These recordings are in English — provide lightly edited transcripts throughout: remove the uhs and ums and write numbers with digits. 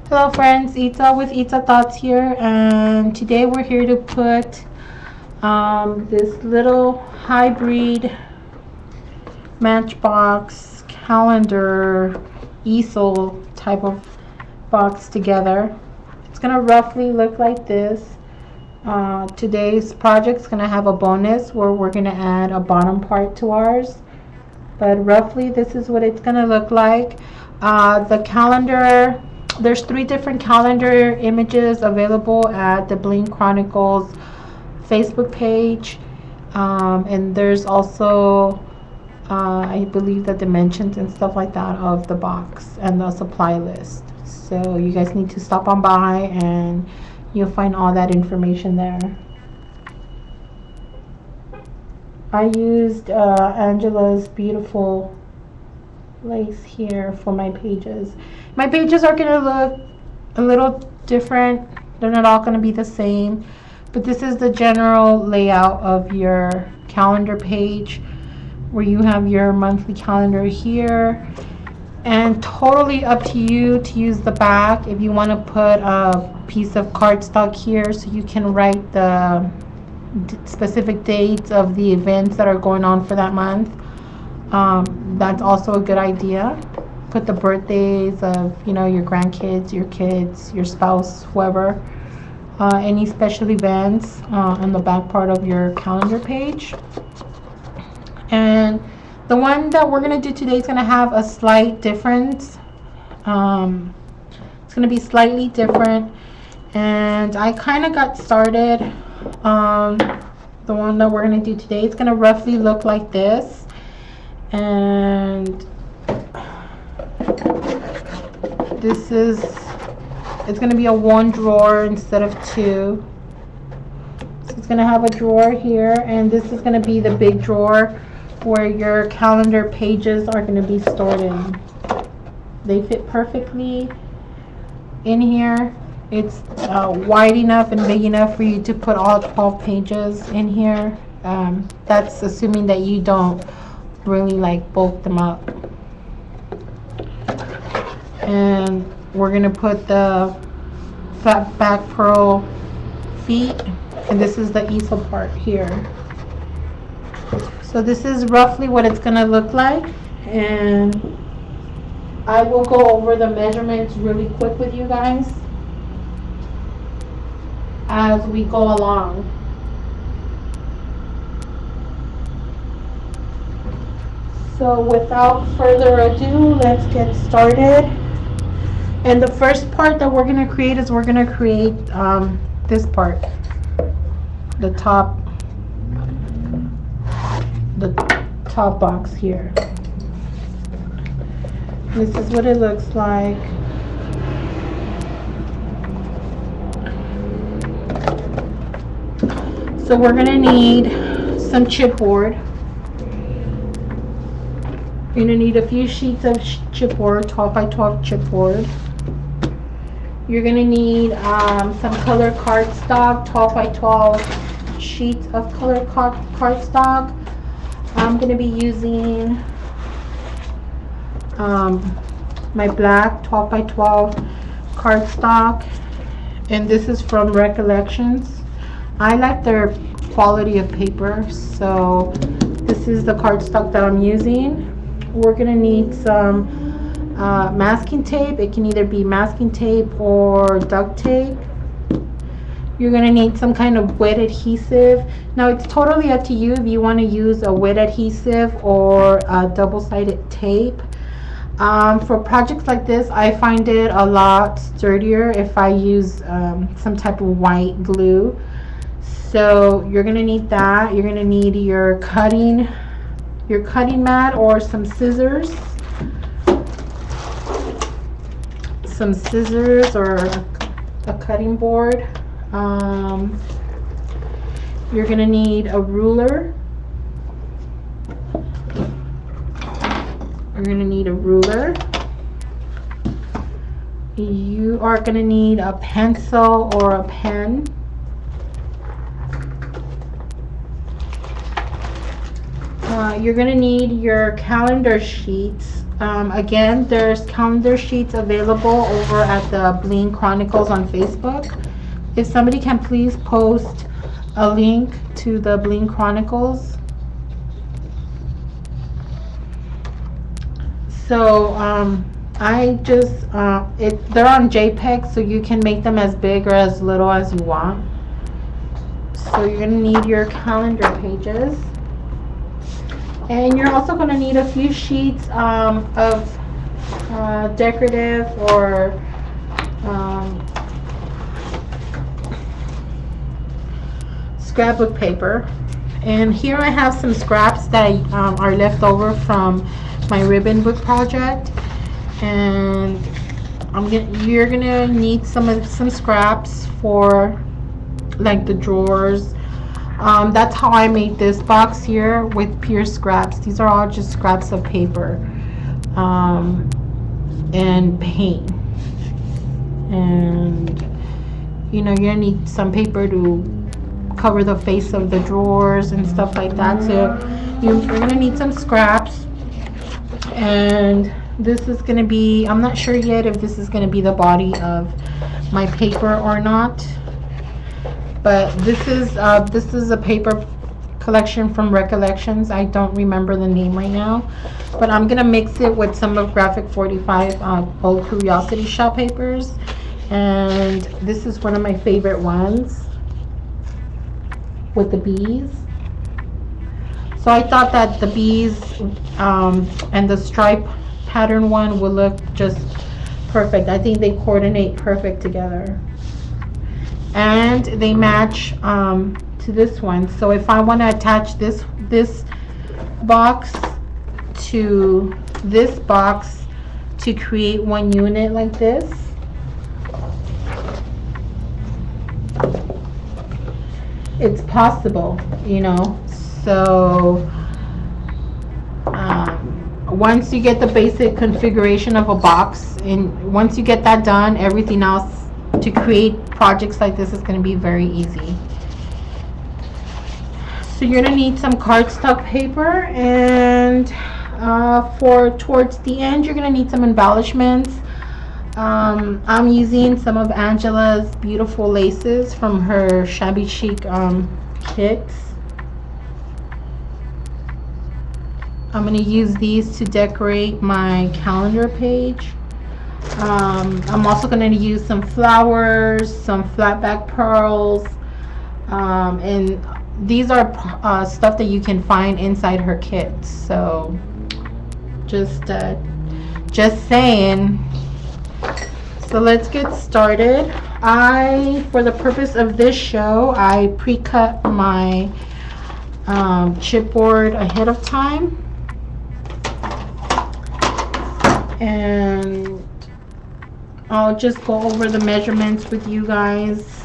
Hello friends, Ita with Ita Thoughts here, and today we're here to put this little hybrid matchbox calendar easel type of box together. It's gonna roughly look like this. Today's project is gonna have a bonus where we're gonna add a bottom part to ours, but roughly this is what it's gonna look like. The calendar, there's 3 different calendar images available at the Bling Chronicles Facebook page, and there's also I believe the dimensions and stuff like that of the box and the supply list. So you guys need to stop on by and you'll find all that information there. I used Angela's beautiful lace here for my pages. My pages are going to look a little different. They're not all going to be the same, but this is the general layout of your calendar page, where you have your monthly calendar here, and totally up to you to use the back. If you want to put a piece of cardstock here so you can write the specific dates of the events that are going on for that month, that's also a good idea. Put the birthdays of your grandkids, your kids, your spouse, whoever, any special events on the back part of your calendar page. And the one that we're going to do today is going to have a slight difference. It's going to be slightly different, and I kind of got started. The one that we're going to do today, it's going to roughly look like this, and it's going to be a 1 drawer instead of 2. So it's going to have a drawer here, and this is going to be the big drawer where your calendar pages are going to be stored in. They fit perfectly in here. It's wide enough and big enough for you to put all 12 pages in here. That's assuming that you don't really bulk them up. And we're going to put the flat back pearl feet, and this is the easel part here. So this is roughly what it's going to look like, and I will go over the measurements really quick with you guys as we go along. So without further ado, let's get started. And the first part that we're going to create is we're going to create this part, the top box here. This is what it looks like. So we're going to need some chipboard. You're going to need a few sheets of chipboard, 12 by 12 chipboard. You're going to need some color cardstock, 12 by 12 sheets of color cardstock. I'm going to be using my black 12 by 12 cardstock, and this is from Recollections. I like their quality of paper, so this is the cardstock that I'm using. We're going to need some masking tape. It can either be masking tape or duct tape. You're going to need some kind of wet adhesive. Now it's totally up to you if you want to use a wet adhesive or a double-sided tape. For projects like this, I find it a lot sturdier if I use some type of white glue. So you're going to need that. You're going to need your cutting mat or some scissors. Some scissors or a cutting board. You're going to need a ruler. You're going to need a ruler. You are going to need a pencil or a pen. You're going to need your calendar sheets Again, there's calendar sheets available over at the Bling Chronicles on Facebook. If somebody can please post a link to the Bling Chronicles. So I just they're on JPEG, so you can make them as big or as little as you want. So you're gonna need your calendar pages, and you're also gonna need a few sheets of decorative or scrapbook paper. And here I have some scraps that are left over from my ribbon book project, and you're gonna need some scraps for like the drawers. That's how I made this box here with pure scraps. These are all just scraps of paper and paint, and you're gonna need some paper to cover the face of the drawers and stuff like that. So you're gonna need some scraps. And this is going to be, I'm not sure yet if this is going to be the body of my paper or not, but this is a paper collection from Recollections. I don't remember the name right now, but I'm going to mix it with some of Graphic 45 old Curiosity Shop papers, and this is one of my favorite ones with the bees. So I thought that the bees and the stripe pattern one will look just perfect. I think they coordinate perfect together, and they match to this one. So if I want to attach this box to this box to create one unit like this, it's possible, So once you get the basic configuration of a box, and once you get that done, everything else to create projects like this is going to be very easy. So you're going to need some cardstock paper, and for towards the end you're going to need some embellishments. I'm using some of Angela's beautiful laces from her shabby chic kits. I'm going to use these to decorate my calendar page. I'm also going to use some flowers, some flat back pearls, and these are stuff that you can find inside her kits. So just saying. So let's get started. For the purpose of this show, I pre-cut my chipboard ahead of time, and I'll just go over the measurements with you guys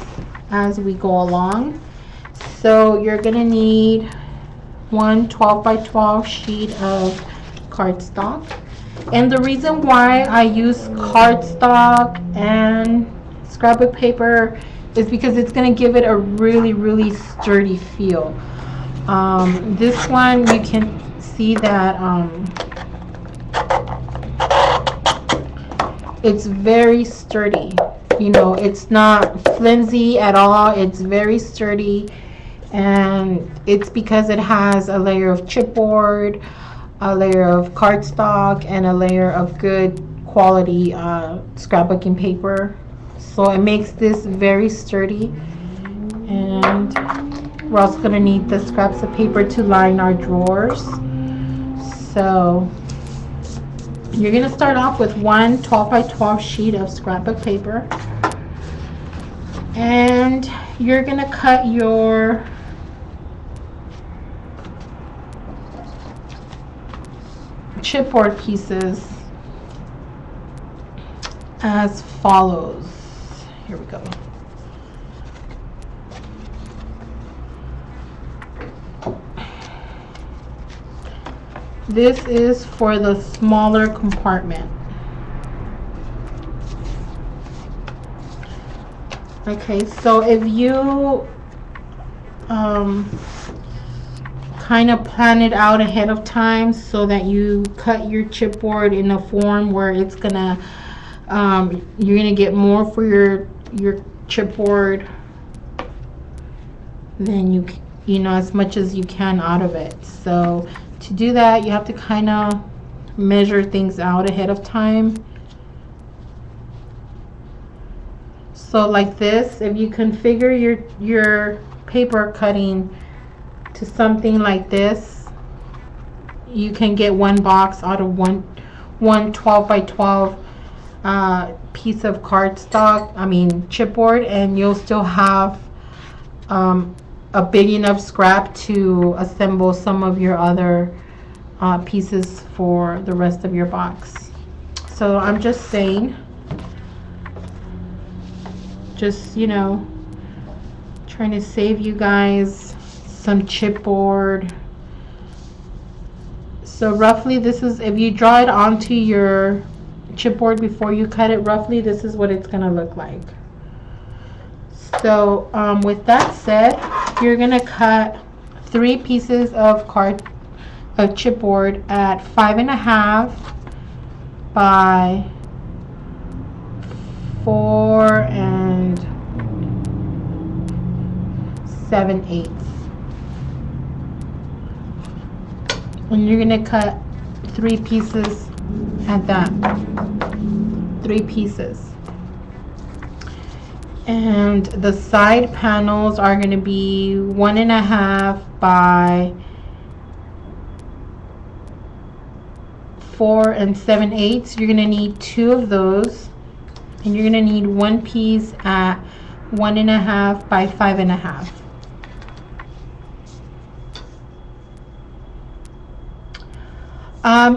as we go along. So you're gonna need one 12 by 12 sheet of cardstock. And the reason why I use cardstock and scrapbook paper is because it's going to give it a really sturdy feel. This one, you can see that it's very sturdy. It's not flimsy at all. It's very sturdy, and it's because it has a layer of chipboard, a layer of cardstock, and a layer of good quality scrapbooking paper. So it makes this very sturdy. And we're also going to need the scraps of paper to line our drawers. So you're going to start off with one 12 by 12 sheet of scrapbook paper, and you're going to cut your chipboard pieces as follows. Here we go. This is for the smaller compartment. Okay, so if you kind of plan it out ahead of time so that you cut your chipboard in a form where it's gonna you're gonna get more for your chipboard than you know, as much as you can out of it. So to do that, you have to kind of measure things out ahead of time. So like this, if you configure your paper cutting to something like this, you can get one box out of one 12 by 12 piece of cardstock, chipboard, and you'll still have a big enough scrap to assemble some of your other pieces for the rest of your box. So I'm just saying, just, you know, trying to save you guys some chipboard. So roughly this is, if you draw it onto your chipboard before you cut it, roughly this is what it's gonna look like. So with that said, you're gonna cut 3 pieces of chipboard at 5.5 by 4 7/8, and you're gonna cut 3 pieces at that, 3 pieces. And the side panels are going to be 1.5 by 4 7/8. You're going to need 2 of those, and you're going to need 1 piece at 1.5 by 5.5.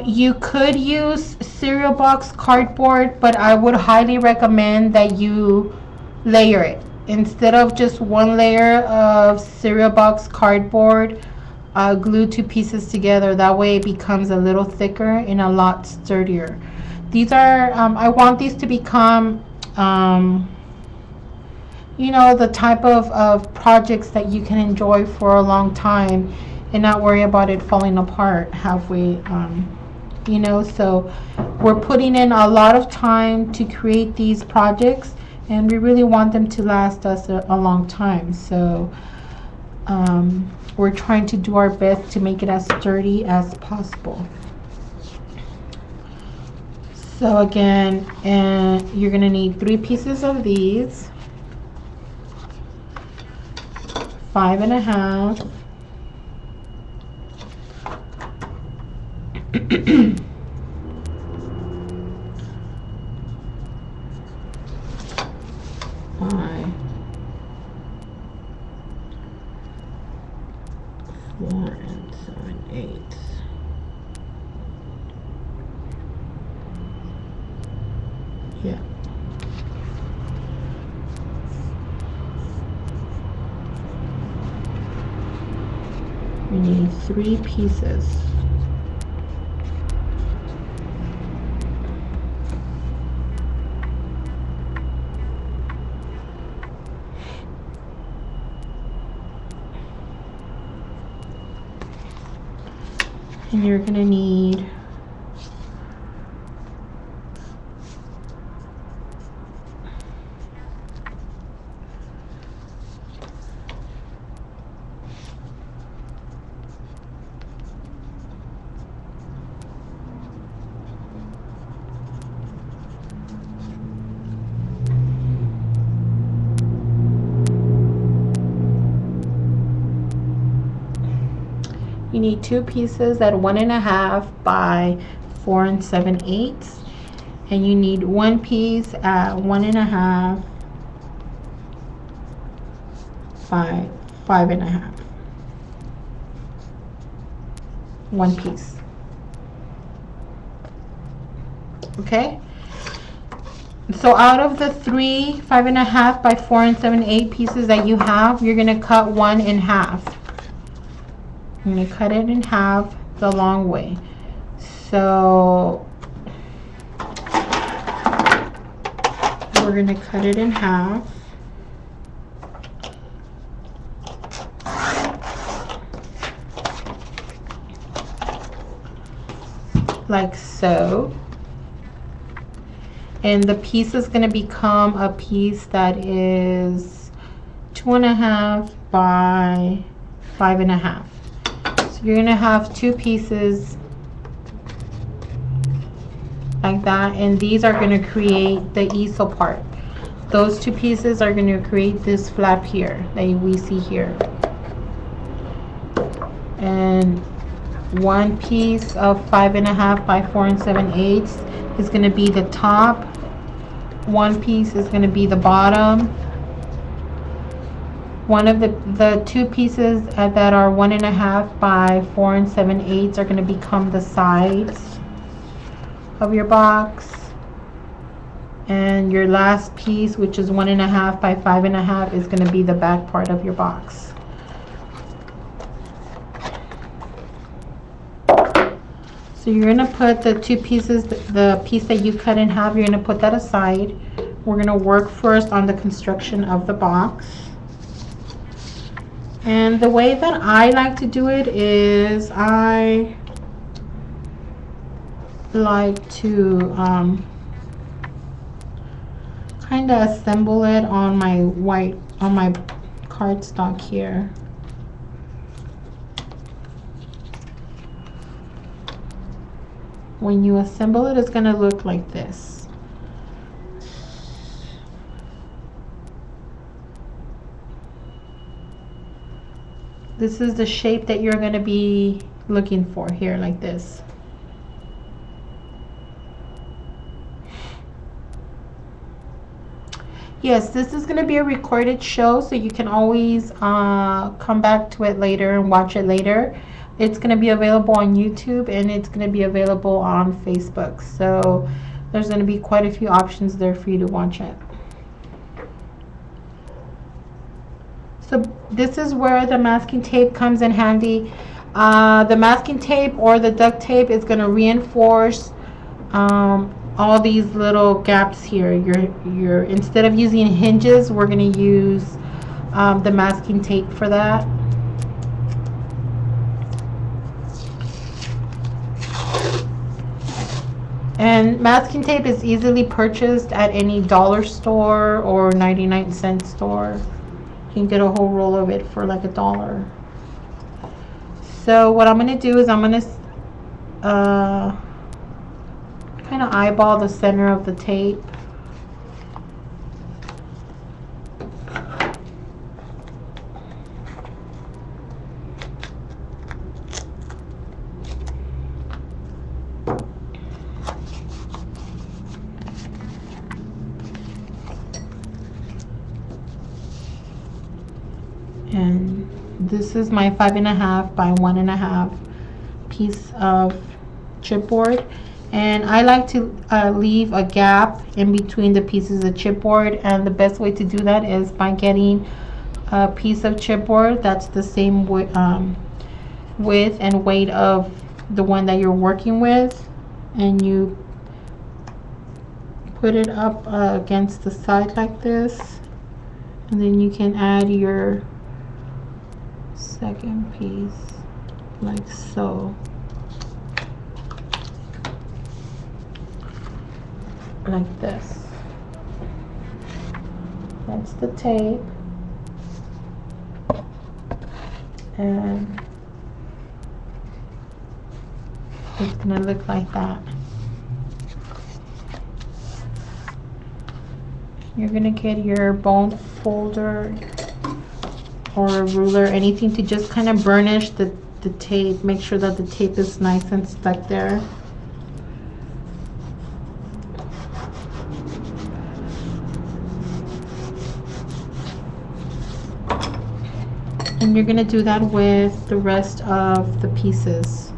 You could use cereal box cardboard, but I would highly recommend that you layer it. Instead of just one layer of cereal box cardboard, glue 2 pieces together. That way it becomes a little thicker and a lot sturdier. These are, I want these to become, you know, the type of projects that you can enjoy for a long time and not worry about it falling apart halfway, you know. So we're putting in a lot of time to create these projects, and we really want them to last us a long time. So we're trying to do our best to make it as sturdy as possible. So again, you're going to need 3 pieces of these, 5.5, by 4 7/8. Yeah. We need 3 pieces. And you're going to need You need 2 pieces at 1.5 by 4 7/8, and you need 1 piece at 1.5 by 5.5. 1 piece. Okay. So out of the 3 5.5 by 4 7/8 pieces that you have, you're gonna cut 1 in half. I'm going to cut it in half the long way. So we're going to cut it in half. like so. And the piece is going to become a piece that is 2.5 by 5.5. So you're going to have two pieces like that, and these are going to create the easel part. Those two pieces are going to create this flap here that we see here. And one piece of 5.5 by 4 7/8 is going to be the top. One piece is going to be the bottom. One of the two pieces that are 1.5 by 4 7/8 are going to become the sides of your box. And your last piece, which is 1.5 by 5.5, is going to be the back part of your box. So you're going to put the two pieces, the piece that you cut in half, you're going to put that aside. We're going to work first on the construction of the box. And the way that I like to do it is I like to kind of assemble it on my cardstock here. When you assemble it, it's going to look like this. This is the shape that you're going to be looking for here, like this. Yes, this is going to be a recorded show, so you can always come back to it later and watch it later. It's going to be available on YouTube, and it's going to be available on Facebook. So there's going to be quite a few options there for you to watch it. So this is where the masking tape comes in handy. The masking tape or the duct tape is going to reinforce all these little gaps here. You're instead of using hinges, we're going to use the masking tape for that. And masking tape is easily purchased at any dollar store or 99-cent store. You can get a whole roll of it for like $1. So what I'm going to do is I'm going to kind of eyeball the center of the tape. And this is my 5.5 by 1.5 piece of chipboard, and I like to leave a gap in between the pieces of chipboard, and the best way to do that is by getting a piece of chipboard that's the same width and weight of the one that you're working with, and you put it up against the side like this, and then you can add your second piece like so, like this. That's the tape, and it's gonna look like that. You're gonna get your bone folder or a ruler, anything to just kind of burnish the tape. Make sure that the tape is nice and stuck there. And you're going to do that with the rest of the pieces.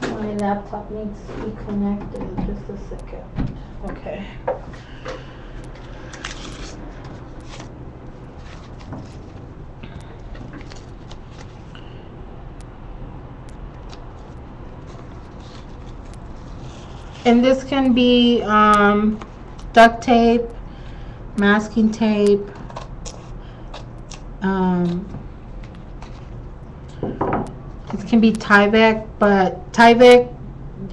My laptop needs to be connected. Just a second. Okay. And this can be duct tape, masking tape, it can be Tyvek, but Tyvek,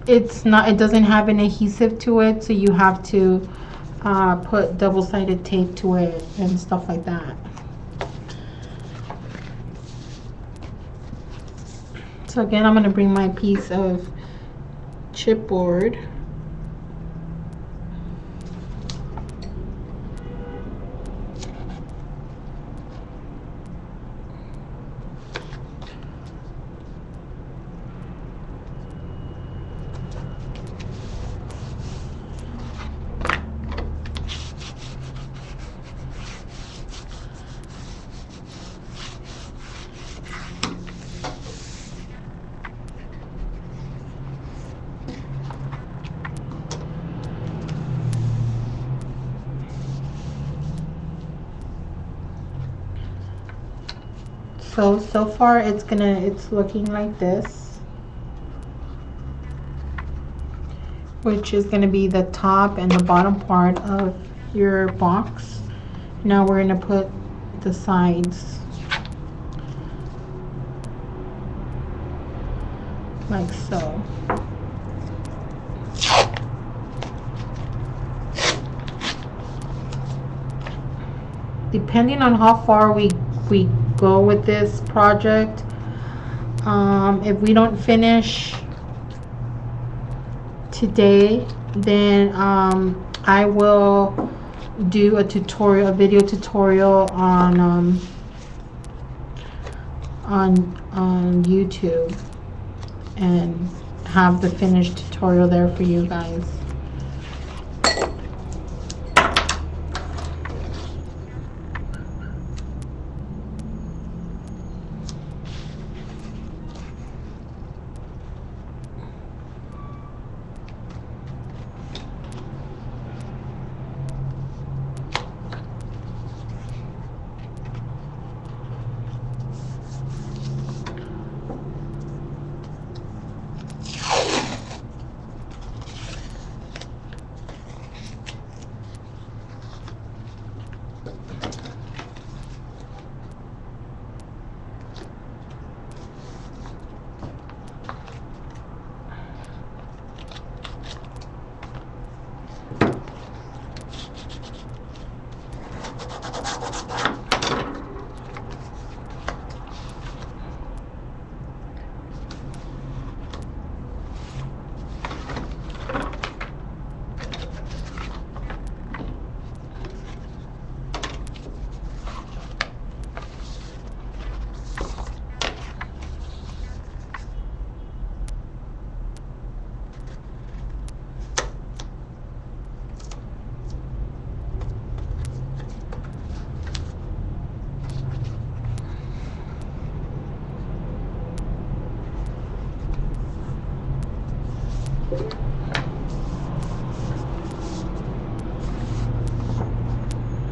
it's not, it doesn't have an adhesive to it, so you have to put double-sided tape to it and stuff like that. So again, I'm going to bring my piece of chipboard. So far it's looking like this, which is gonna be the top and the bottom part of your box. Now we're gonna put the sides like so. Depending on how far we go with this project, if we don't finish today, then I will do a tutorial, a video tutorial on YouTube and have the finished tutorial there for you guys.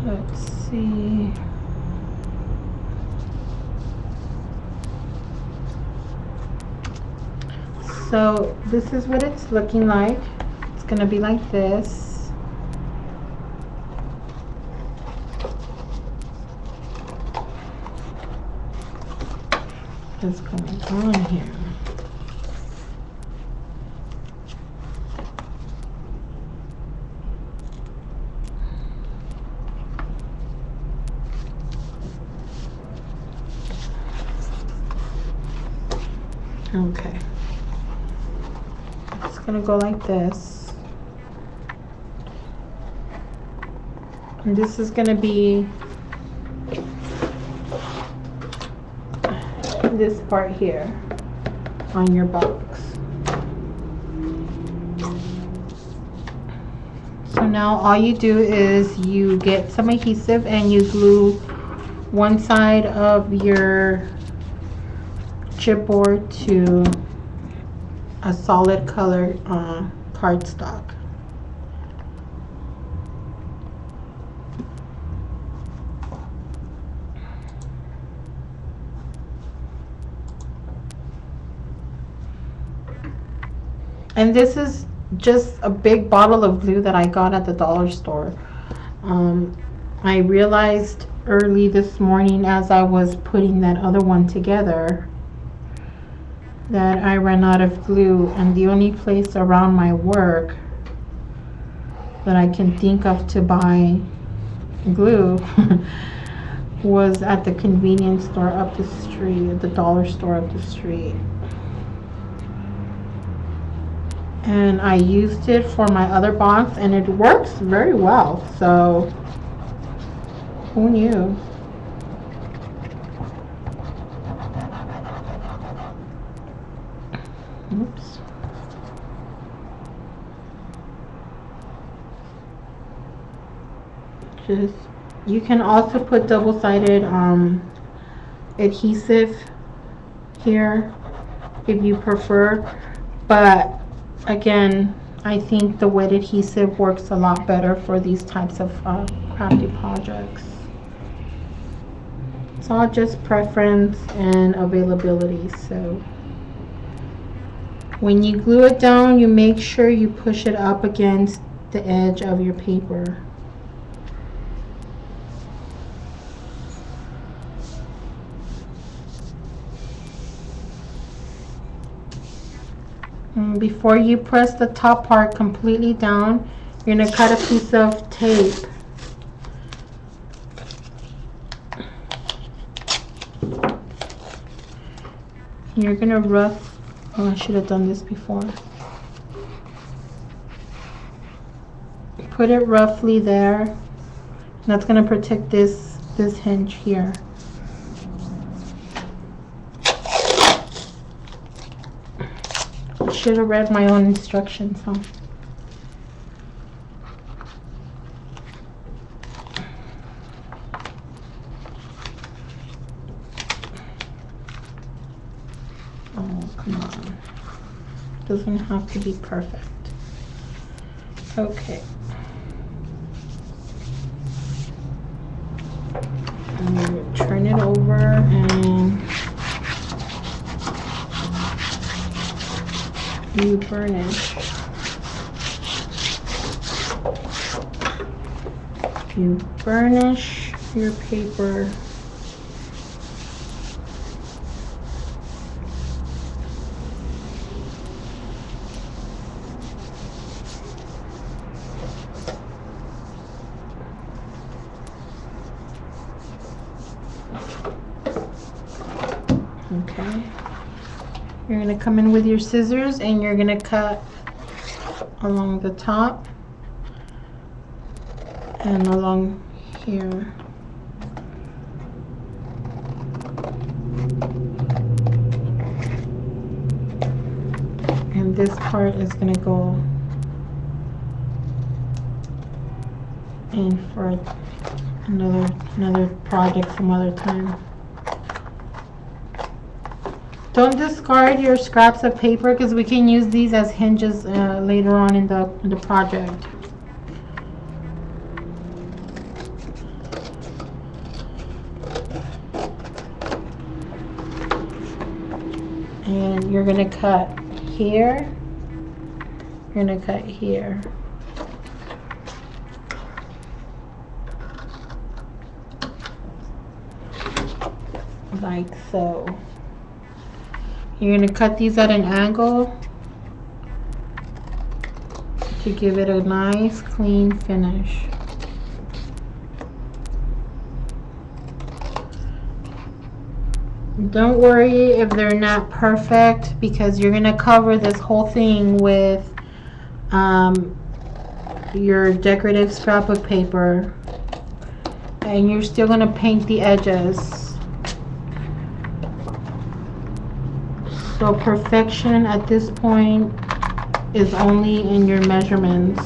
Let's see. So this is what it's looking like. It's gonna be like this. What's going on here? Okay, it's gonna go like this, and this is gonna be this part here on your box. So now all you do is you get some adhesive and you glue one side of your chipboard to a solid color cardstock. And this is just a big bottle of glue that I got at the dollar store. I realized early this morning as I was putting that other one together that I ran out of glue, and the only place around my work that I can think of to buy glue was at the convenience store up the street, at the dollar store up the street. And I used it for my other box and it works very well, so who knew? Oops. Just, you can also put double-sided adhesive here if you prefer, but again, I think the wet adhesive works a lot better for these types of crafty projects. It's all just preference and availability. So when you glue it down, you make sure you push it up against the edge of your paper. And before you press the top part completely down, you're going to cut a piece of tape. You're going to I should have done this before. Put it roughly there. That's going to protect this hinge here. I should have read my own instructions, huh? Oh, come on. Doesn't have to be perfect. Okay. And turn it over and you burnish. You burnish your paper. Okay. You're going to come in with your scissors and you're going to cut along the top and along here. And this part is going to go in for another project some other time. Don't discard your scraps of paper because we can use these as hinges later on in the project. And you're going to cut here. You're going to cut here. Like so. You're going to cut these at an angle to give it a nice clean finish. Don't worry if they're not perfect because you're going to cover this whole thing with your decorative scrapbook paper and you're still going to paint the edges. So perfection at this point is only in your measurements.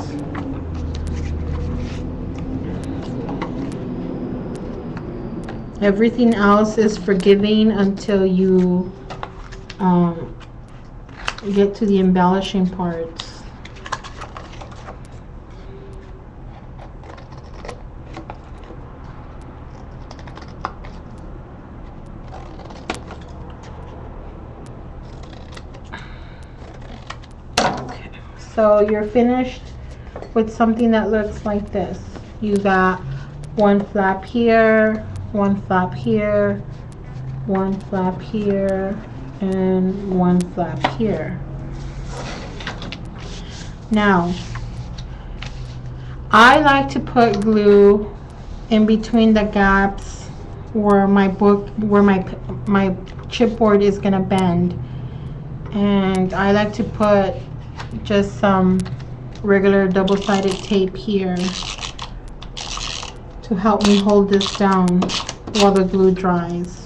Everything else is forgiving until you get to the embellishing parts. So you're finished with something that looks like this. You got one flap here, one flap here, one flap here, and one flap here. Now, I like to put glue in between the gaps where my chipboard is gonna bend, and I like to put just some regular double-sided tape here to help me hold this down while the glue dries.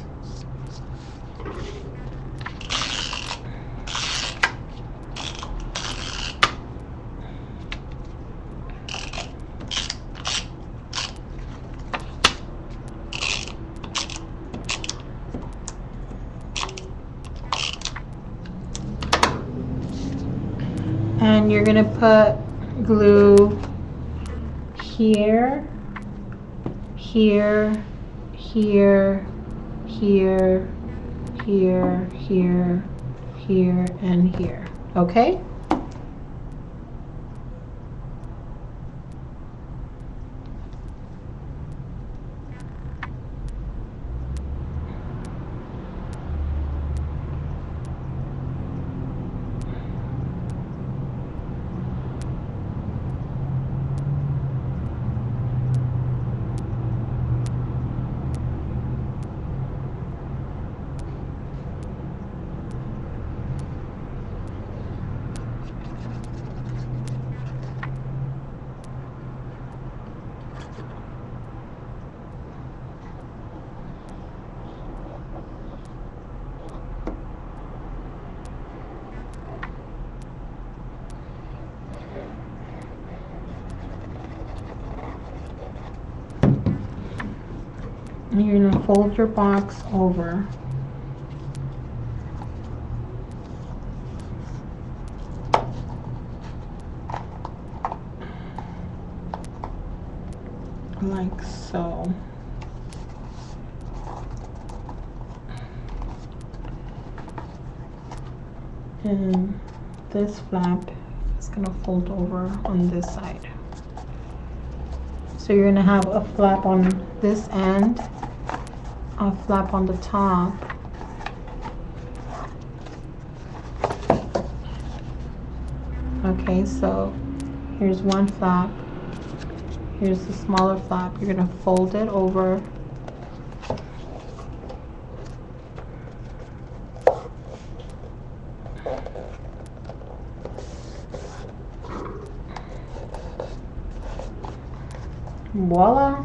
And you're gonna put glue here, here, here, here, here, here, here, and here. Okay? And you're gonna fold your box over. Like so. And this flap is gonna fold over on this side. So you're gonna have a flap on this end, a flap on the top, okay, so here's one flap, here's the smaller flap. You're gonna fold it over, voila,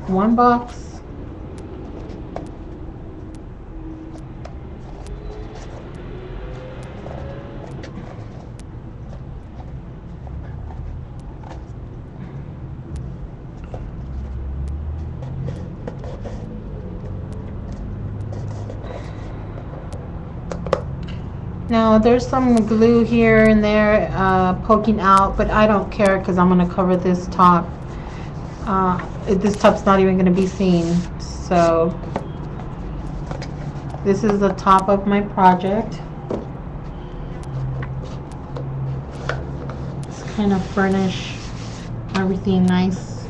one box. Now there's some glue here and there poking out, but I don't care because I'm going to cover this top. This top's not even going to be seen. So this is the top of my project. Just kind of furnish everything nice.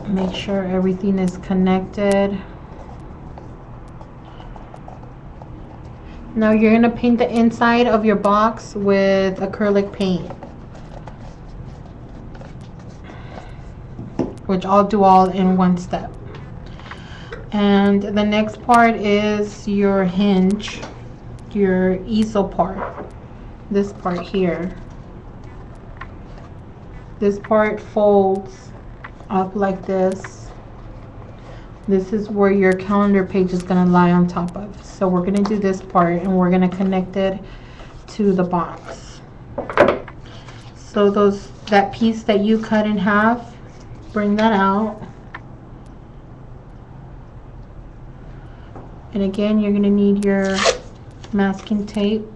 Make sure everything is connected. Now you're going to paint the inside of your box with acrylic paint, which I'll do all in one step. And the next part is your hinge, your easel part, this part here. This part folds up like this. This is where your calendar page is going to lie on top of. So we're going to do this part and we're going to connect it to the box. So that piece that you cut in half, bring that out. And again, you're going to need your masking tape.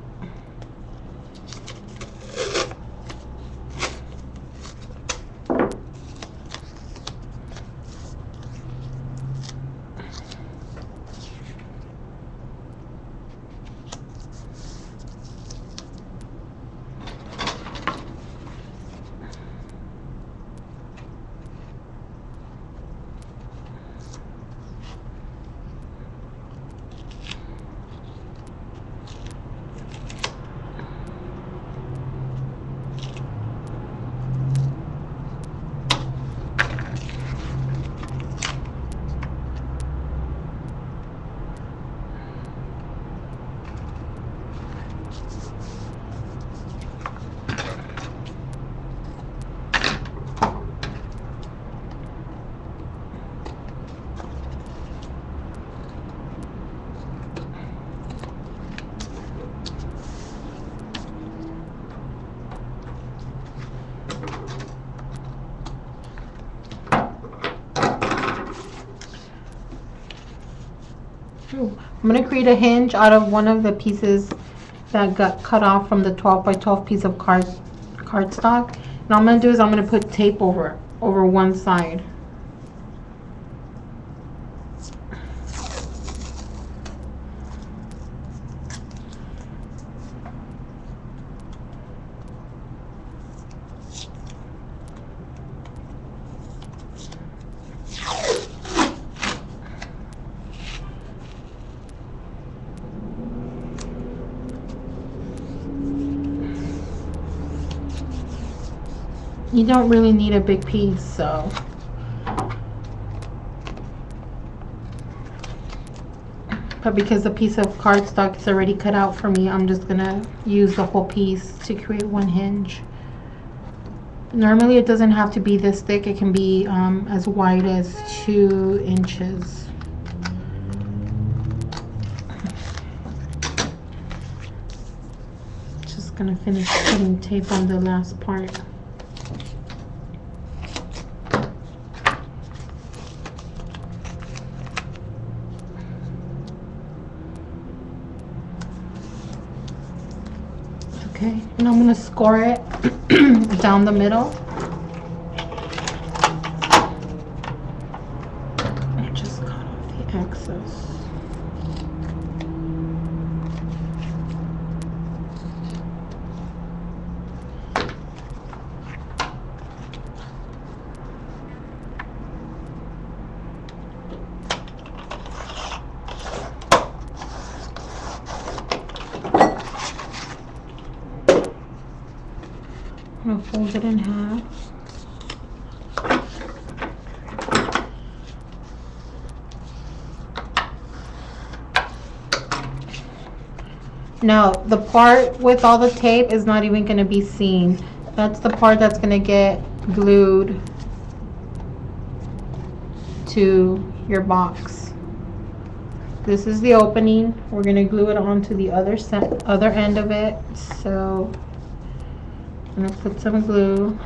I'm going to create a hinge out of one of the pieces that got cut off from the 12 by 12 piece of cardstock. And all I'm going to do is I'm going to put tape over one side. You don't really need a big piece, so but because the piece of cardstock is already cut out for me, I'm just gonna use the whole piece to create one hinge. Normally it doesn't have to be this thick, it can be as wide as 2 inches. Just gonna finish putting tape on the last part. Okay, and I'm going to score it down the middle. I just cut off the excess. I'm going to fold it in half. Now, the part with all the tape is not even going to be seen. That's the part that's going to get glued to your box. This is the opening. We're going to glue it onto the other end of it. So I'm going to put some glue.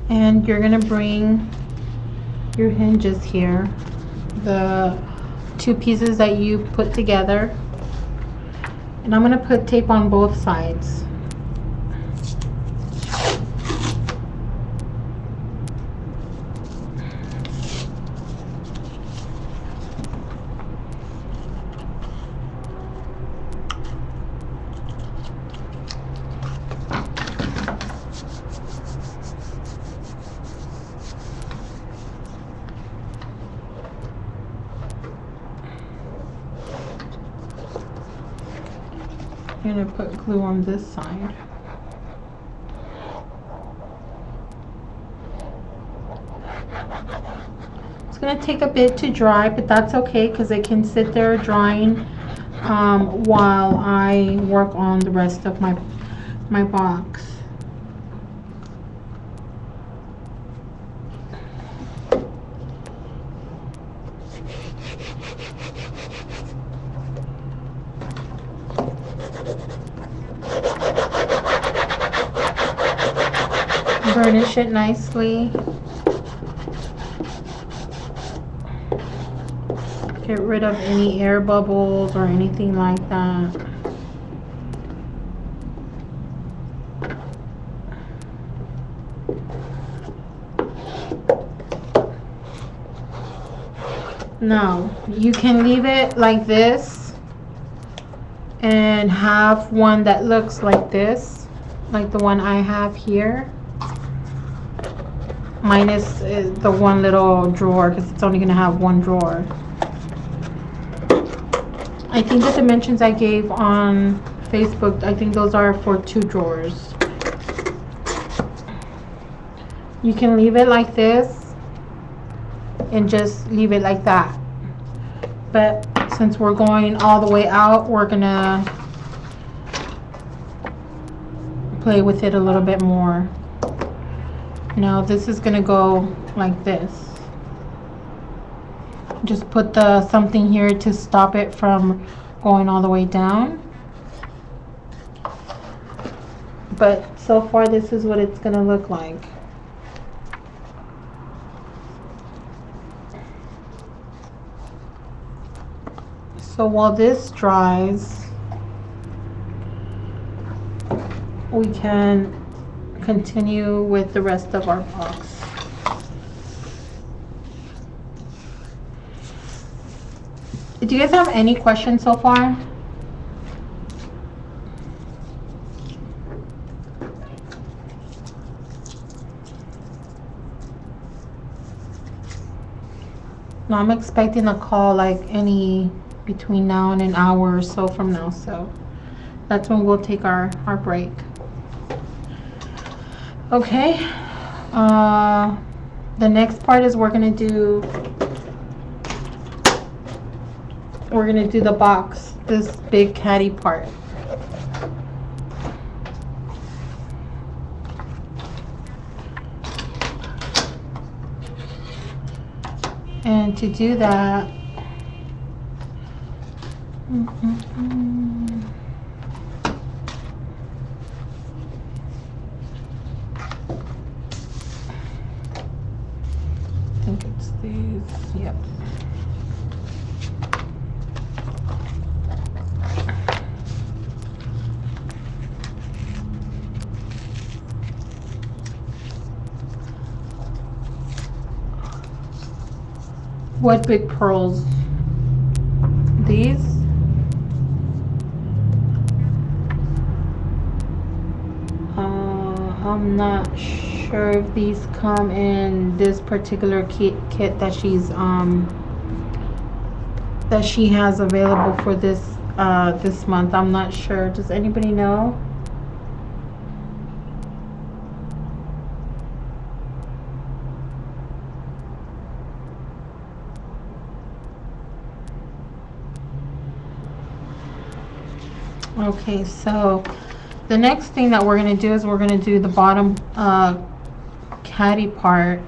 And you're going to bring your hinges here, the 2 pieces that you put together, and I'm going to put tape on both sides. I'm going to put glue on this side. It's going to take a bit to dry, but that's okay because it can sit there drying while I work on the rest of my box. Burnish it nicely. Get rid of any air bubbles or anything like that. Now, you can leave it like this and have one that looks like this. like the one I have here, minus the one little drawer, because it's only going to have one drawer. I think the dimensions I gave on Facebook, I think those are for 2 drawers. You can leave it like this and just leave it like that. But since we're going all the way out, we're gonna play with it a little bit more. Now this is gonna go like this. Just put the something here to stop it from going all the way down. But so far this is what it's gonna look like. So while this dries, we can continue with the rest of our box. Do you guys have any questions so far? No, I'm expecting a call like any between now and an hour or so from now, so that's when we'll take our break. Okay, the next part is we're gonna do the box, this big caddy part. And to do that, I think it's these, yep. What big pearls? These? I'm not sure if these come in this particular kit that she has available for this this month. I'm not sure. Does anybody know? Okay, so the next thing that we're going to do is we're going to do the bottom caddy part.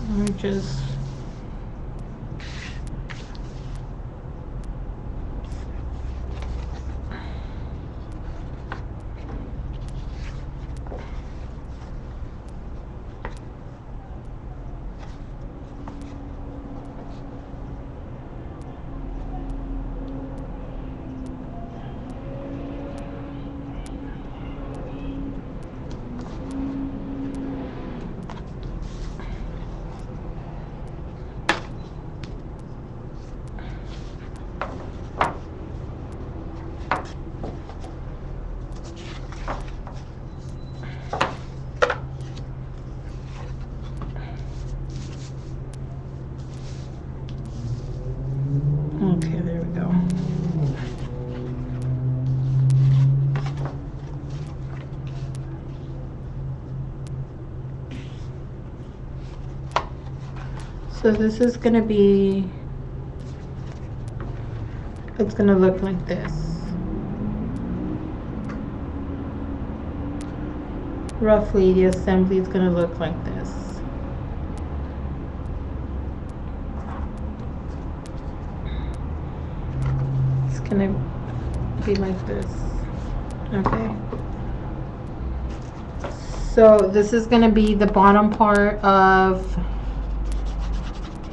Let me just okay, there we go. So this is going to be, it's going to look like this. Roughly the assembly is going to look like this. It's going to be like this. Okay. So this is going to be the bottom part of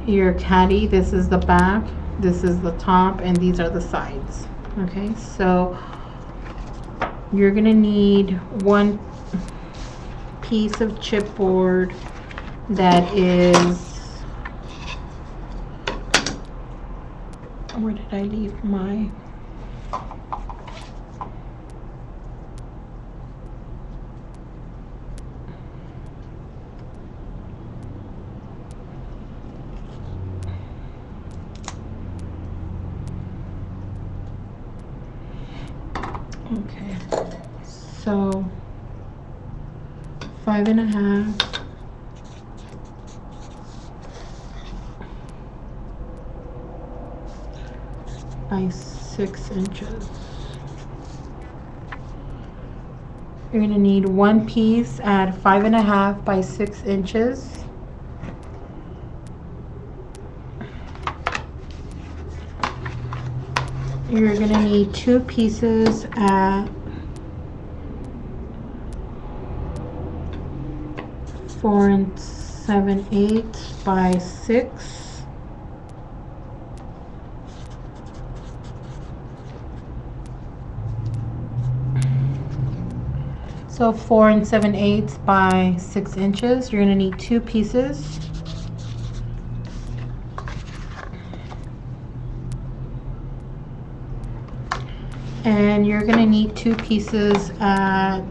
your caddy. This is the back, this is the top, and these are the sides. Okay, so you're gonna need one piece of chipboard that is, where did I leave my, okay, so 5.5 by 6 inches. You're going to need one piece at 5.5 by 6 inches. You're going to need two pieces at 4 7/8 by 6. So 4 7/8 by 6 inches. You're going to need two pieces. And you're going to need two pieces at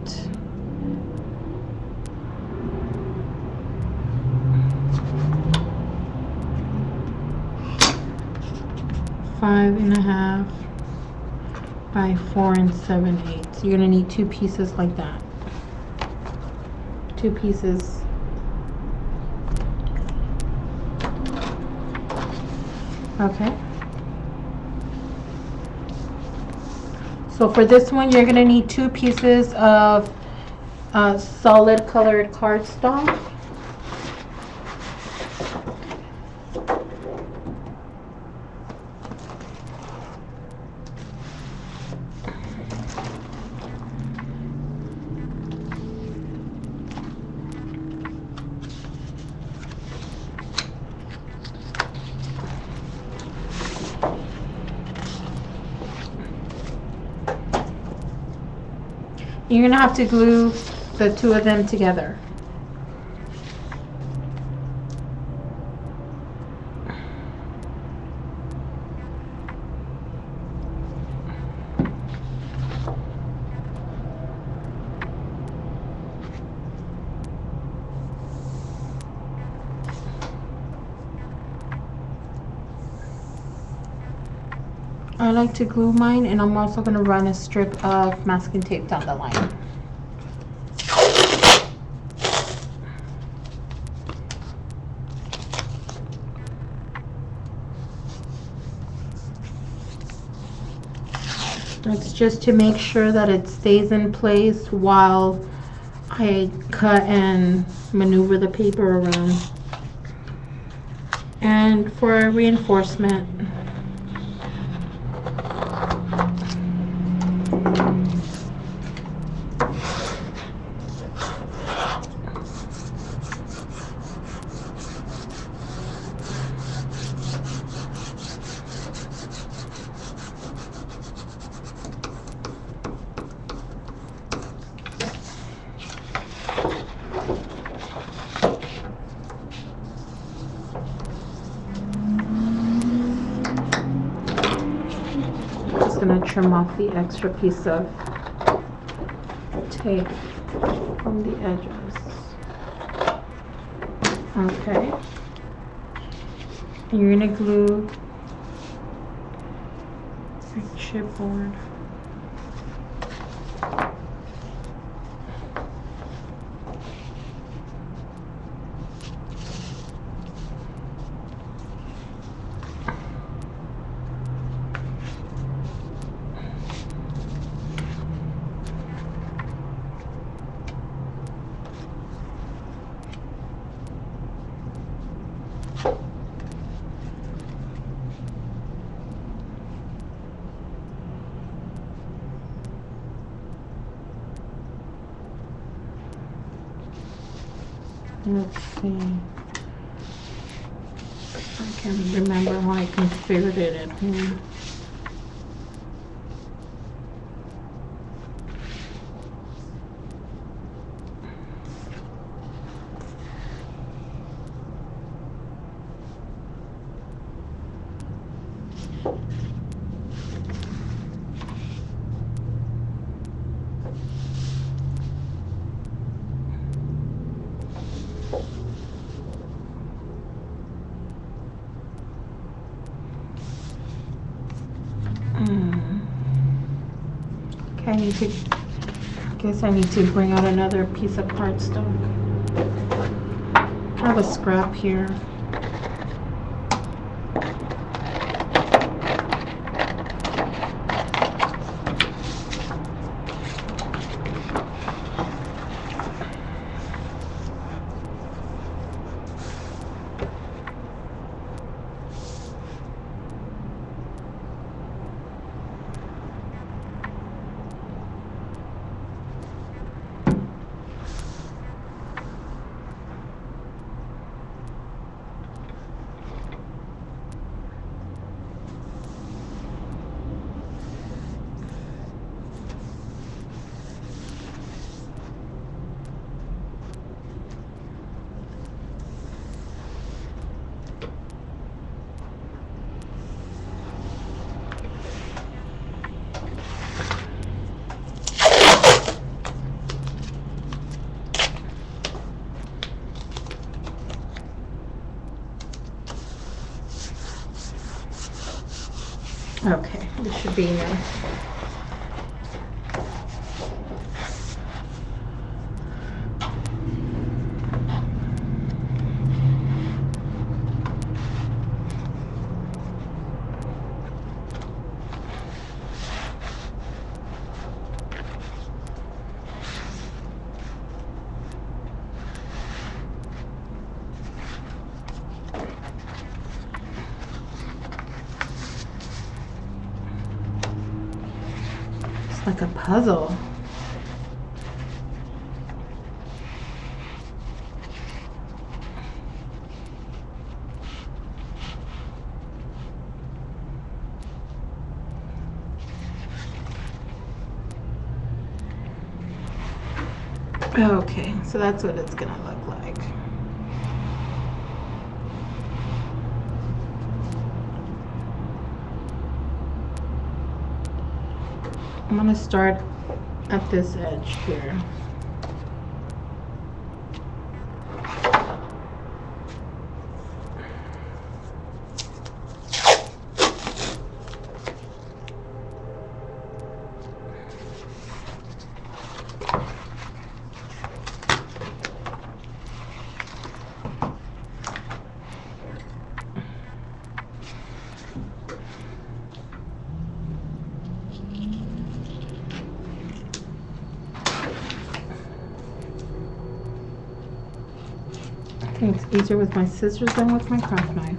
5.5 by 4 7/8. So you're going to need two pieces like that. Two pieces. Okay. So for this one, you're going to need two pieces of solid colored cardstock. You're going to have to glue the two of them together. I like to glue mine, and I'm also going to run a strip of masking tape down the line. That's just to make sure that it stays in place while I cut and maneuver the paper around. And for reinforcement, going to trim off the extra piece of tape from the edges. Okay. And you're going to glue your chipboard. Let's see. I can't remember how I configured it at home. Okay, guess I need to bring out another piece of cardstock. I have a scrap here. Okay, this should be enough. Like a puzzle. Okay, so that's what it's gonna look like. I'm gonna start at this edge here. I think it's easier with my scissors than with my craft knife.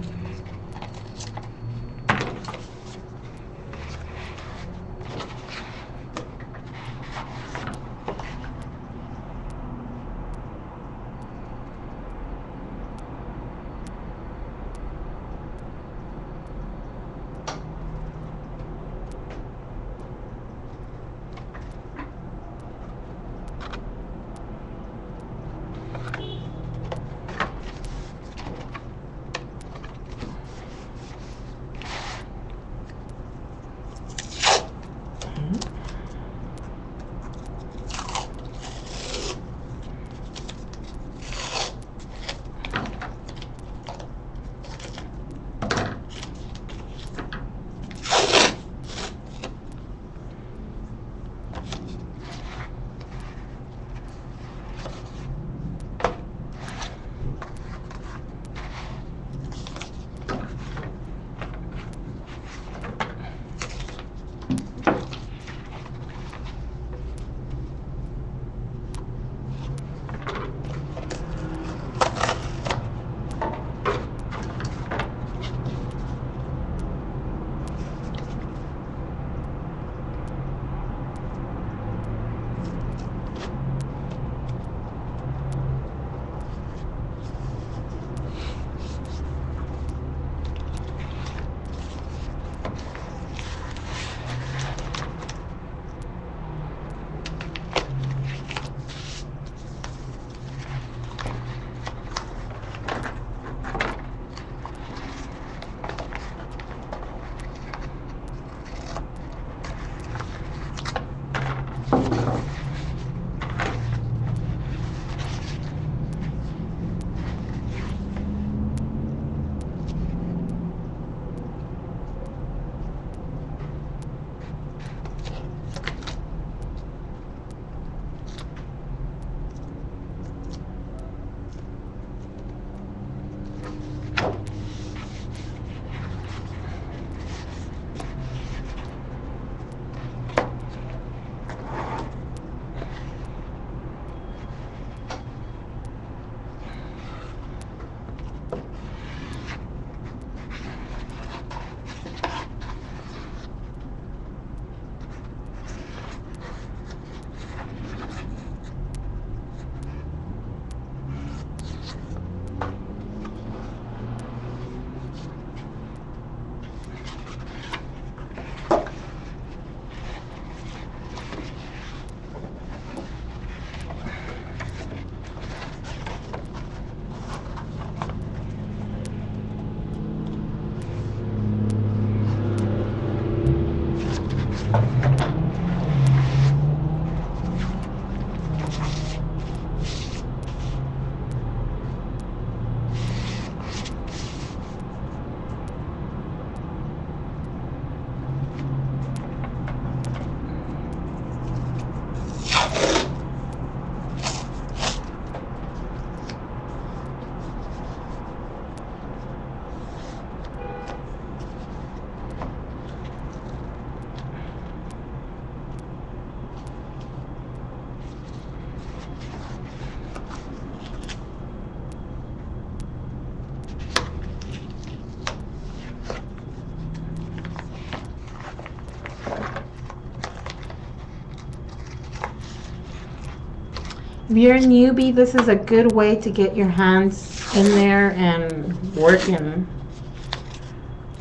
If you're a newbie, this is a good way to get your hands in there and working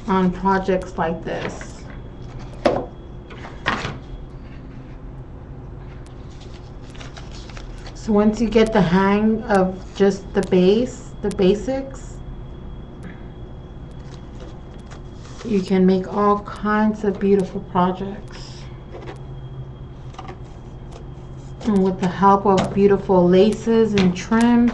on projects like this. So once you get the hang of just the basics, you can make all kinds of beautiful projects. And with the help of beautiful laces and trims.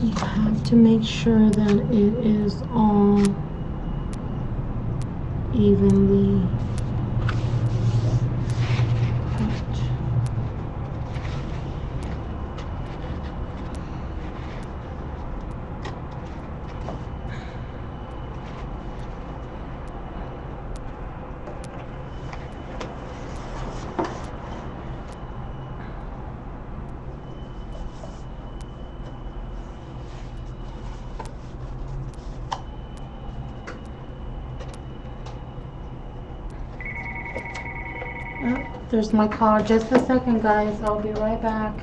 You have to make sure that it is all evenly cut. Oh, there's my call. Just a second, guys. I'll be right back.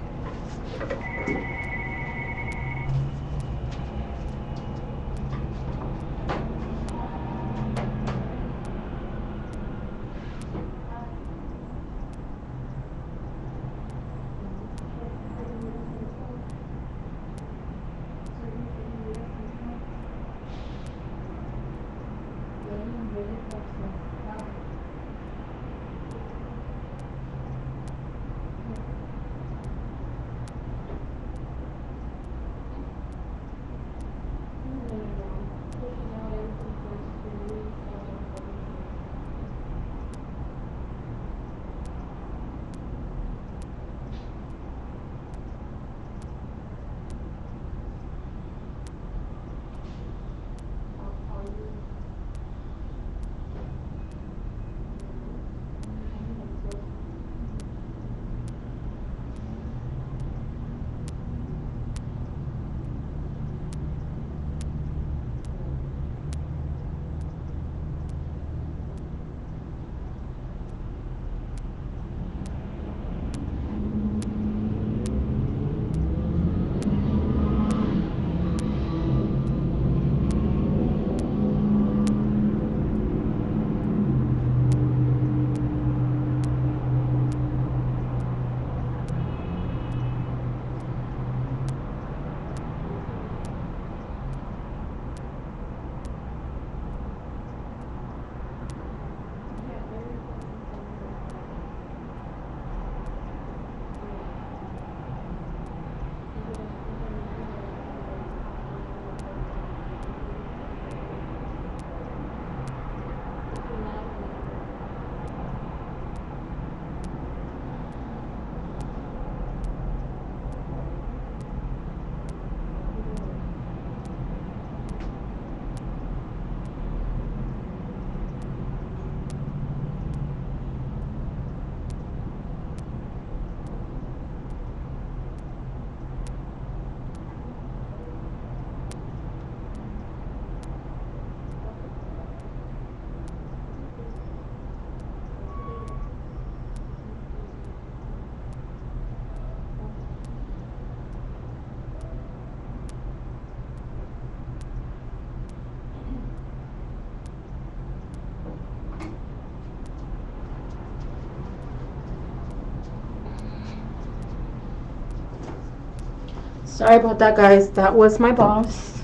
Sorry about that, guys. That was my boss.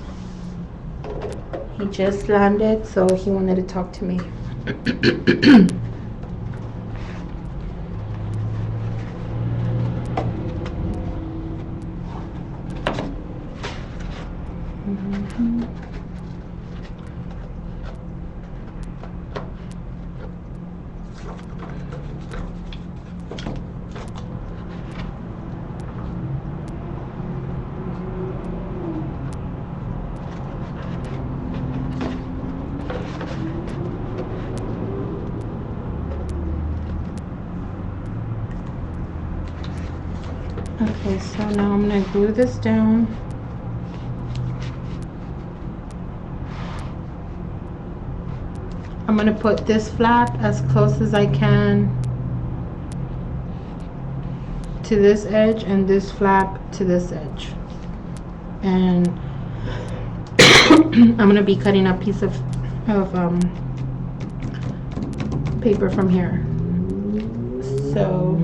He just landed, so he wanted to talk to me. Mhm. Okay, so now I'm going to glue this down. I'm going to put this flap as close as I can to this edge and this flap to this edge. And I'm going to be cutting a piece of paper from here. So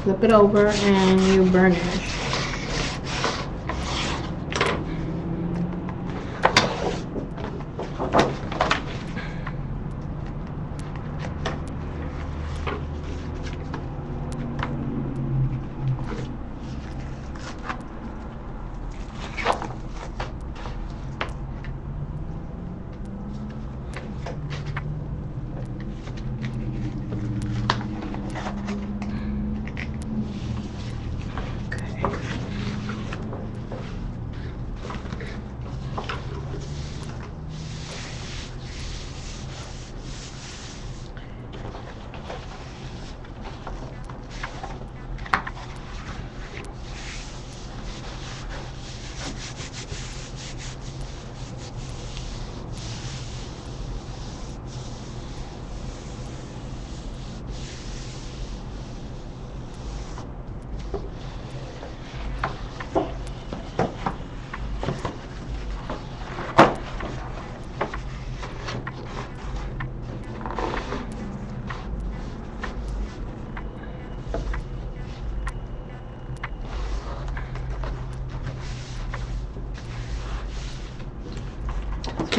flip it over and you burnish.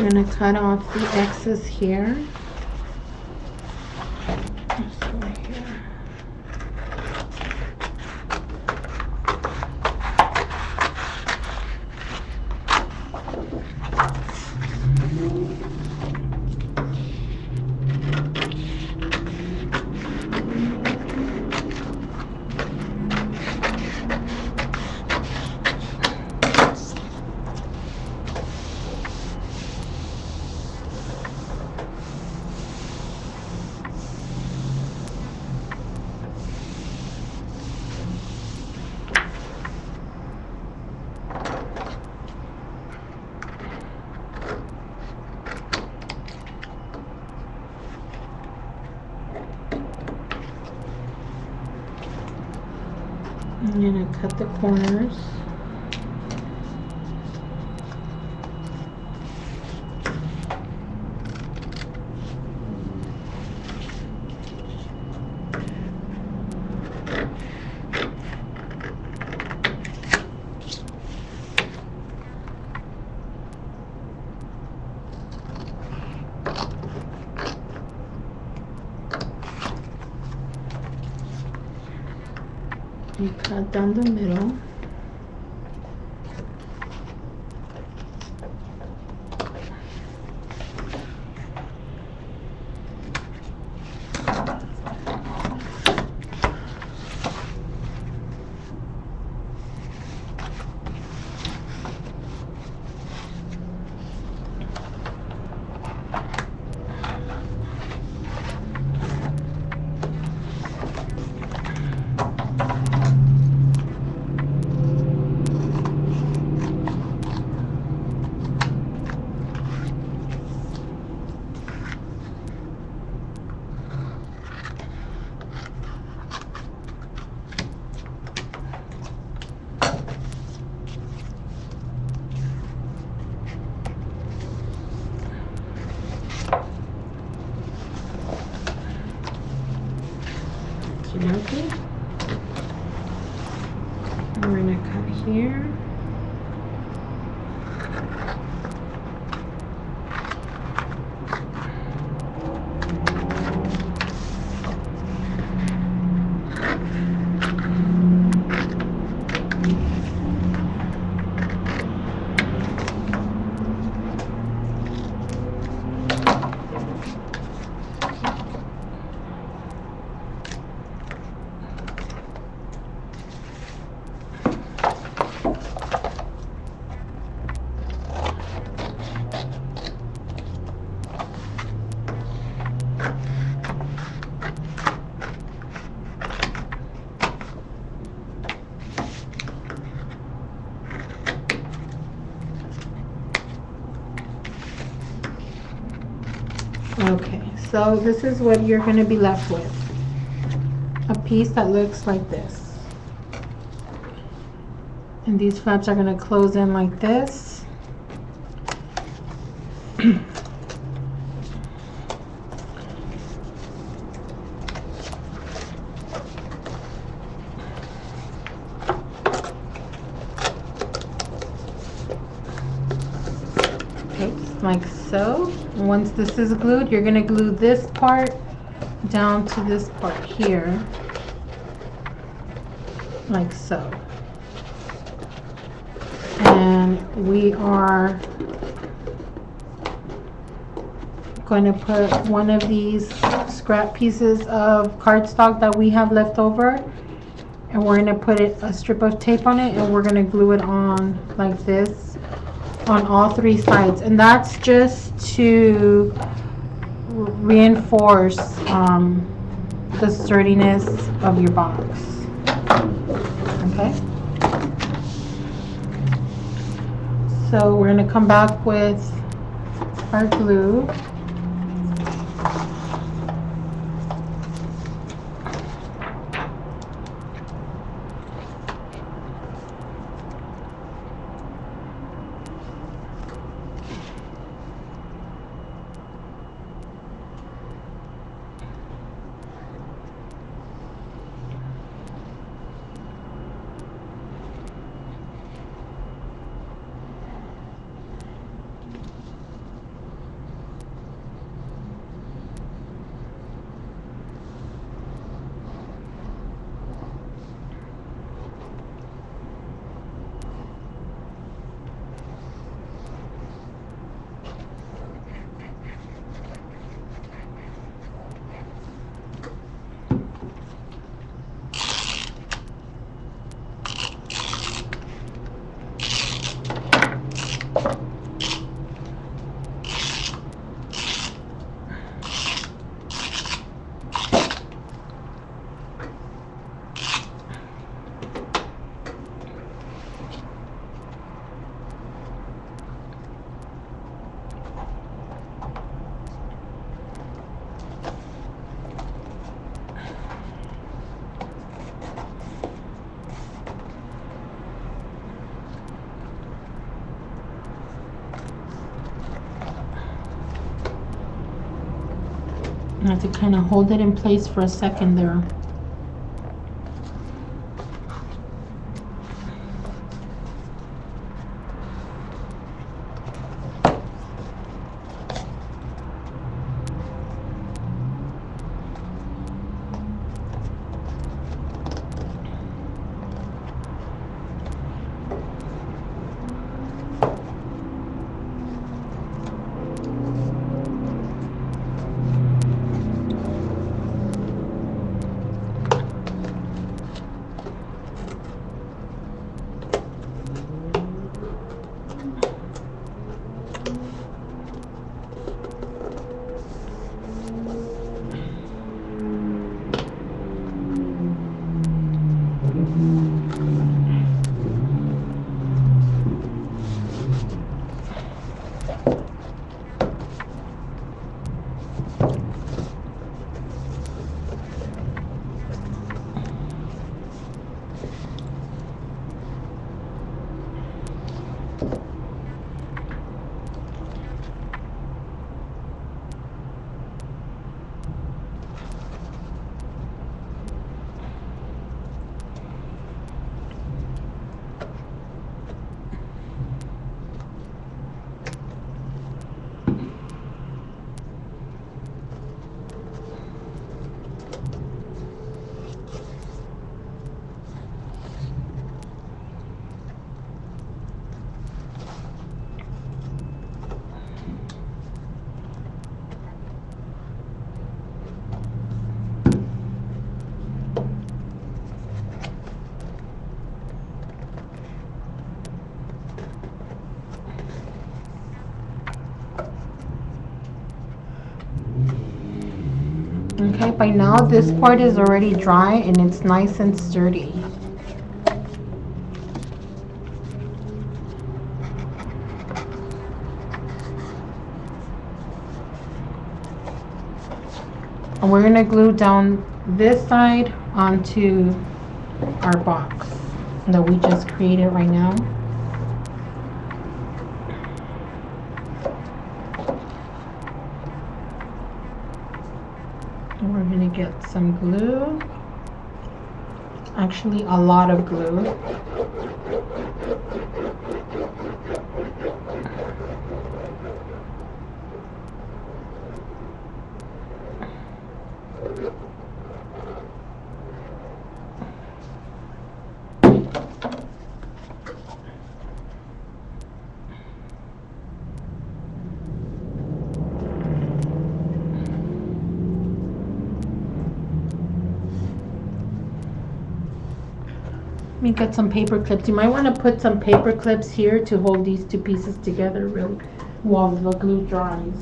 I'm going to cut off the excess here. Right here. I'm going to cut the corners. You cut down the middle. Okay. We're gonna cut here. Okay, so this is what you're going to be left with. A piece that looks like this. And these flaps are going to close in like this. Like so. Once this is glued, you're going to glue this part down to this part here, like so. And we are going to put one of these scrap pieces of cardstock that we have left over, and we're going to put a strip of tape on it, and we're going to glue it on like this on all three sides, and that's just to reinforce the sturdiness of your box. Okay, so we're going to come back with our glue. I have to kind of hold it in place for a second there. Okay, by now this part is already dry and it's nice and sturdy. And we're gonna glue down this side onto our box that we just created right now. And we're gonna get some glue, actually a lot of glue. Let me get some paper clips. You might want to put some paper clips here to hold these two pieces together really while the glue dries.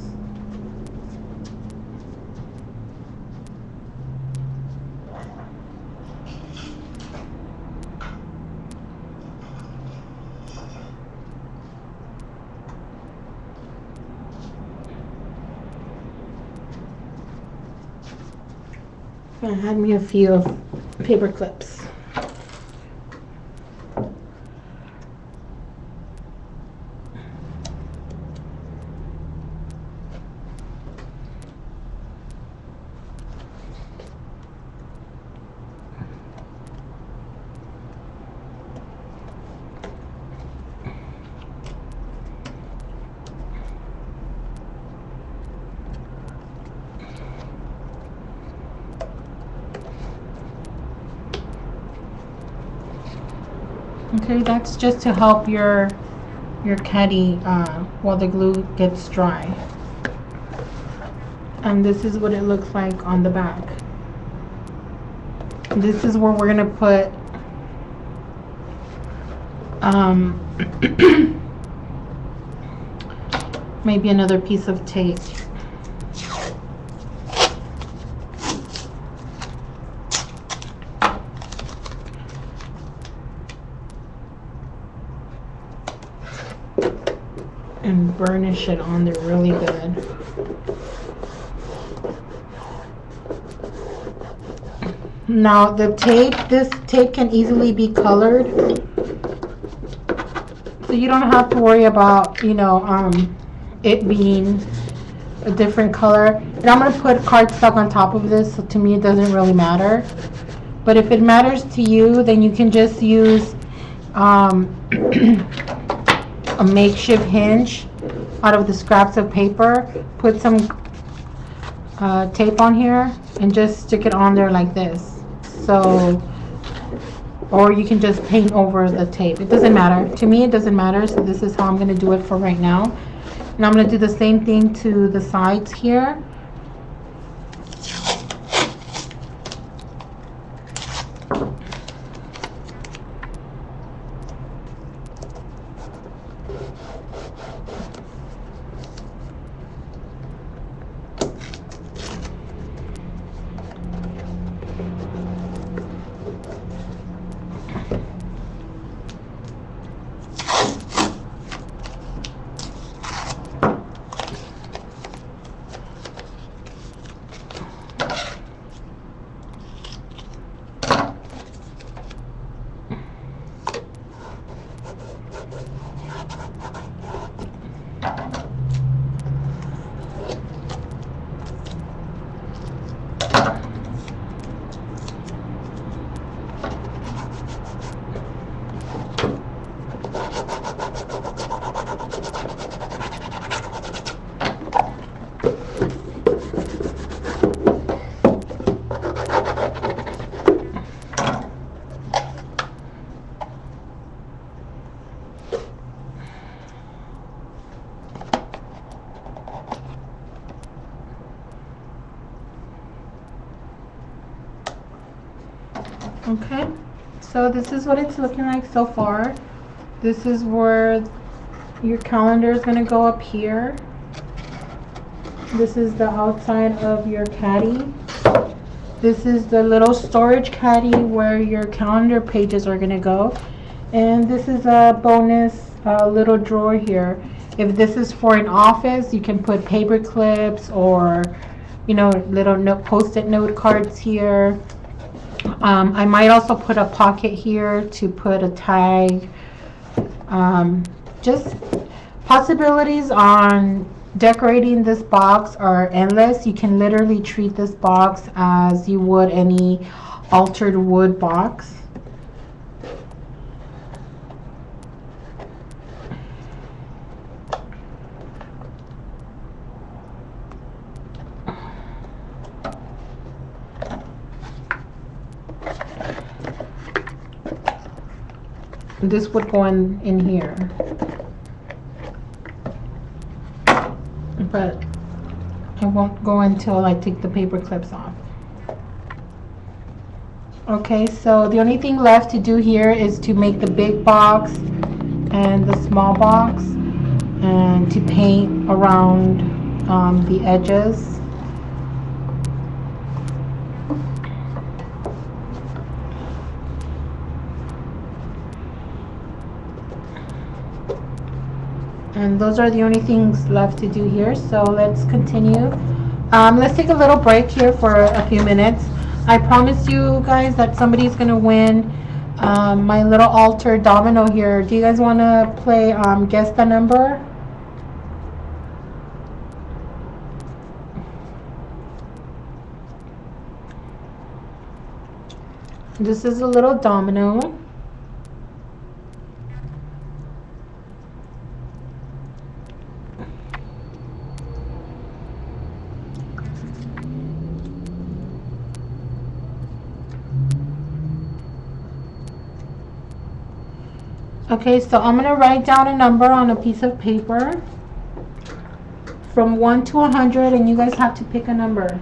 I had me a few paper clips. Okay, that's just to help your caddy while the glue gets dry. And this is what it looks like on the back. This is where we're gonna put maybe another piece of tape. And burnish it on there really good. Now the tape, this tape can easily be colored, so you don't have to worry about, you know, it being a different color. And I'm gonna put cardstock on top of this, so to me it doesn't really matter. But if it matters to you, then you can just use a makeshift hinge out of the scraps of paper, put some tape on here and just stick it on there like this. So, or you can just paint over the tape. It doesn't matter. To me, it doesn't matter. So this is how I'm going to do it for right now. And I'm going to do the same thing to the sides here. Okay, so this is what it's looking like so far. This is where your calendar is going to go up here. This is the outside of your caddy. This is the little storage caddy where your calendar pages are gonna go. And this is a bonus little drawer here. If this is for an office, you can put paper clips or, you know, little note, post-it note cards here. I might also put a pocket here to put a tag. Just possibilities on decorating this box are endless. You can literally treat this box as you would any altered wood box. This would go in here, but I won't go until I take the paper clips off. Okay, so the only thing left to do here is to make the big box and the small box, and to paint around the edges. And those are the only things left to do here, so let's continue. Let's take a little break here for a few minutes. I promise you guys that somebody's gonna win my little altar domino here. Do you guys want to play guess the number? This is a little domino. Okay, so I'm going to write down a number on a piece of paper from 1 to 100, and you guys have to pick a number.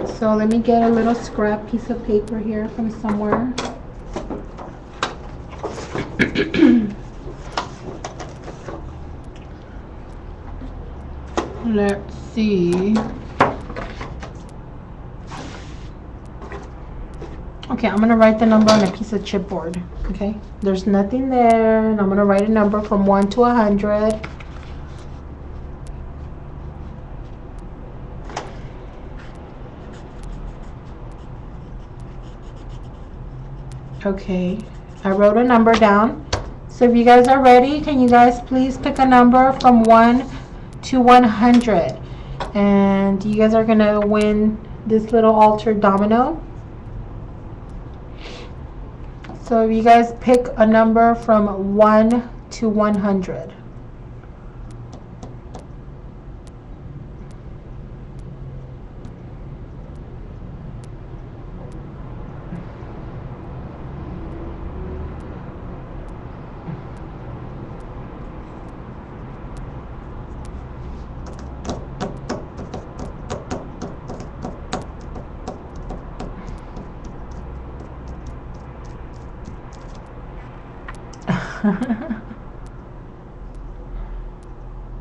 So let me get a little scrap piece of paper here from somewhere. Let's see. Okay, I'm gonna write the number on a piece of chipboard. Okay, there's nothing there, and I'm gonna write a number from 1 to 100. Okay, I wrote a number down. So if you guys are ready, can you guys please pick a number from 1 to 100? And you guys are gonna win this little altar domino. So if you guys pick a number from 1 to 100.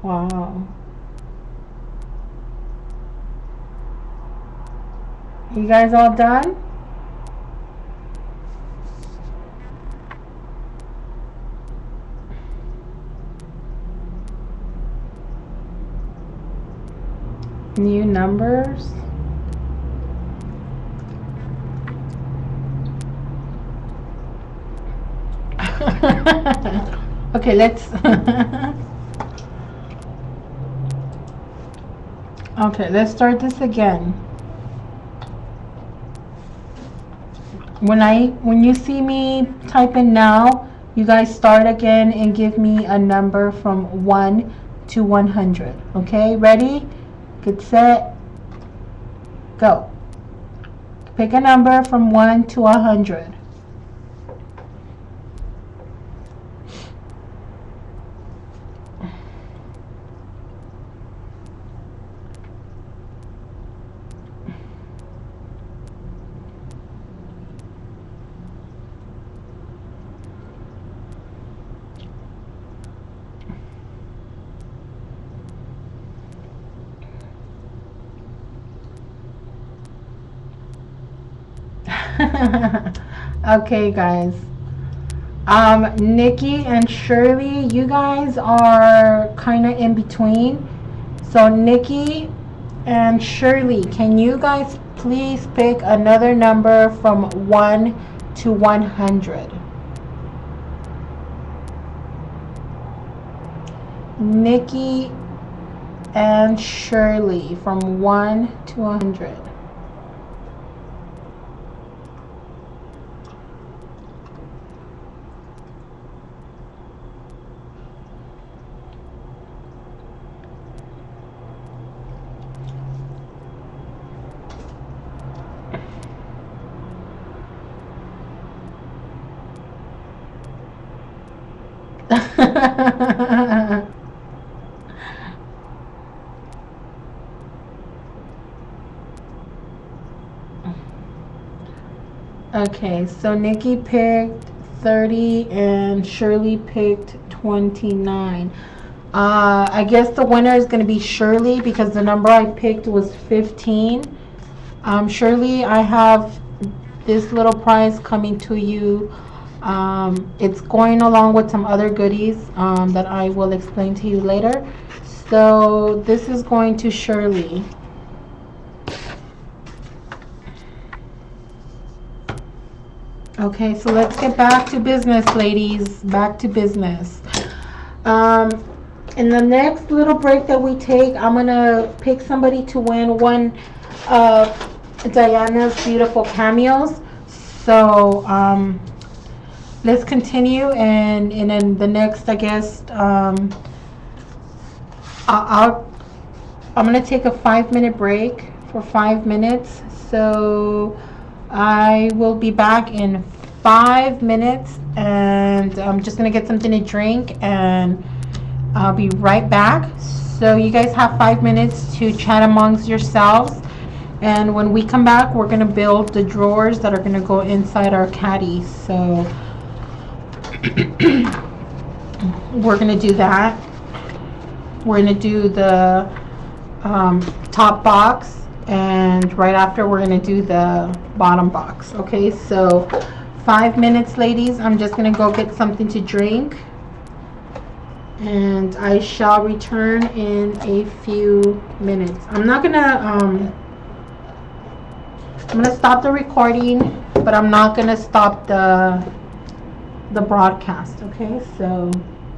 Wow. You guys all done? New numbers? Okay, let's okay, let's start this again. When you see me type in now, you guys start again and give me a number from 1 to 100. Okay, ready? Get set. Go. Pick a number from 1 to 100. Okay, guys. Nikki and Shirley, you guys are kind of in between. So Nikki and Shirley, can you guys please pick another number from 1 to 100? Nikki and Shirley, from 1 to 100. Okay, so Nikki picked 30 and Shirley picked 29. I guess the winner is going to be Shirley because the number I picked was 15. Shirley, I have this little prize coming to you. It's going along with some other goodies that I will explain to you later. So this is going to Shirley. Okay, so let's get back to business, ladies. Back to business. In the next little break that we take, I'm gonna pick somebody to win one of Diana's beautiful cameos. So let's continue, and in the next, I guess, I'm gonna take a 5-minute break for 5 minutes. So I will be back in 5 minutes, and I'm just gonna get something to drink, and I'll be right back. So you guys have 5 minutes to chat amongst yourselves, and when we come back, we're gonna build the drawers that are gonna go inside our caddy. So we're gonna do that. We're gonna do the top box, and right after we're gonna do the bottom box. Okay, so 5 minutes, ladies. I'm just gonna go get something to drink, and I shall return in a few minutes. I'm gonna stop the recording, but I'm not gonna stop the broadcast. Okay, so